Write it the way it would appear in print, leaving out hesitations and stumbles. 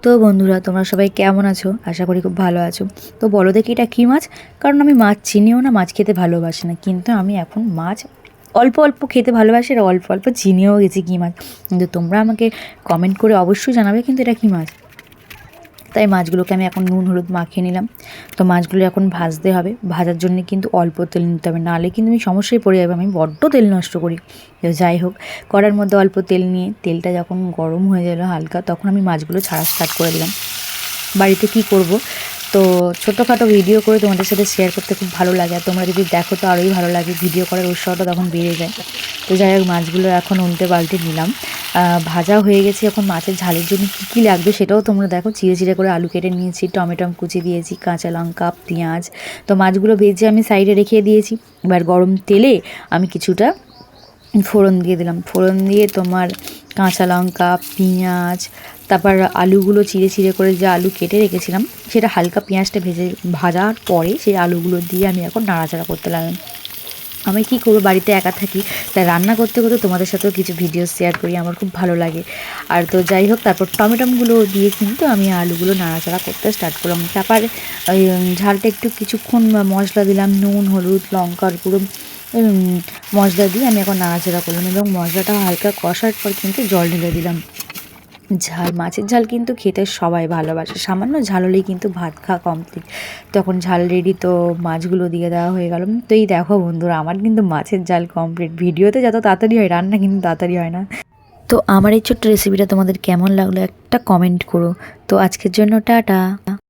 তো বন্ধুরা, তোমরা সবাই কেমন আছো? আশা করি খুব ভালো আছো। তো বলো দেখি এটা কী মাছ? কারণ আমি মাছ চিনিও না, মাছ খেতে ভালোবাসি না, কিন্তু আমি এখন মাছ অল্প অল্প খেতে ভালোবাসি আর অল্প অল্প চিনিও গেছি কী মাছ। কিন্তু তোমরা আমাকে কমেন্ট করে অবশ্যই জানাবে কিন্তু এটা কী মাছ। তাই মাছগুলোকে আমি এখন নুন হলুদ মাখিয়ে নিলাম। তো মাছগুলো এখন ভাজতে হবে। ভাজার জন্য কিন্তু অল্প তেল নিতে হবে, নাহলে কিন্তু আমি সমস্যায় পড়ে যাবে। আমি বড্ড তেল নষ্ট করি। তো যাই হোক, কড়ার মধ্যে অল্প তেল নিয়ে তেলটা যখন গরম হয়ে গেল হালকা, তখন আমি মাছগুলো ছাড়া স্টার্ট করে দিলাম। বাড়িতে কি করব, তো ছোটোখাটো ভিডিও করে তোমাদের সাথে শেয়ার করতে খুব ভালো লাগে, আর তোমরা যদি দেখো তো আরোই ভালো লাগে, ভিডিও করার উৎসাহটা তখন বেড়ে যায়। তো যাই হোক, মাছগুলো এখন উল্টে পাল্টে নিলাম। ভাজা হয়ে গেছে। এখন মাছের ঝালের জন্য কী কী লাগবে সেটাও তোমরা দেখো। চিড়ে চিড়ে করে আলু কেটে নিয়েছি, টমেটো কুচি দিয়েছি, কাঁচা লঙ্কা, পেঁয়াজ। তো মাছগুলো ভেজে আমি সাইডে রেখে দিয়েছি। এবার গরম তেলে আমি কিছুটা ফোড়ন দিয়ে দিলাম। ফোড়ন দিয়ে তোমার কাঁচা লঙ্কা, পেঁয়াজ, তারপর আলুগুলো চিড়ে চিড়ে করে যে আলু কেটে রেখেছিলাম, সেটা হালকা পেঁয়াজটা ভাজার পরে সেই আলুগুলো দিয়ে আমি এখন নাড়াচাড়া করতে লাগলাম। আমি কী করবো, বাড়িতে একা থাকি, তাই রান্না করতে করতে তোমাদের সাথেও কিছু ভিডিও শেয়ার করি, আমার খুব ভালো লাগে। আর তো যাই হোক, তারপর টমেটোগুলো দিয়ে কিন্তু আমি আলুগুলো নাড়াচাড়া করতে স্টার্ট করলাম। তারপর ওই ঝালটা একটু কিছুক্ষণ মশলা দিলাম, নুন হলুদ লঙ্কার গুঁড়ো মশলা দিয়ে আমি এখন নাড়াচাড়া করলাম, এবং মশলাটা হালকা কষার পর কিন্তু জল ঢেলে দিলাম। মাছের ঝাল কিন্তু খেতে সবাই ভালোবাসে, সামান্য ঝাল হলেই কিন্তু ভাত খাওয়া কমপ্লিট। তখন ঝাল রেডি, তো মাছগুলো দিয়ে দেওয়া হয়ে গেল। তো এই দেখো বন্ধুরা, আমার কিন্তু মাছের ঝাল কমপ্লিট। ভিডিওতে যত তাড়াতাড়ি হয়, রান্না কিন্তু তাড়াতাড়ি হয় না। তো আমার এই ছোট্ট রেসিপিটা তোমাদের কেমন লাগলো একটা কমেন্ট করো। তো আজকের জন্য টাটা।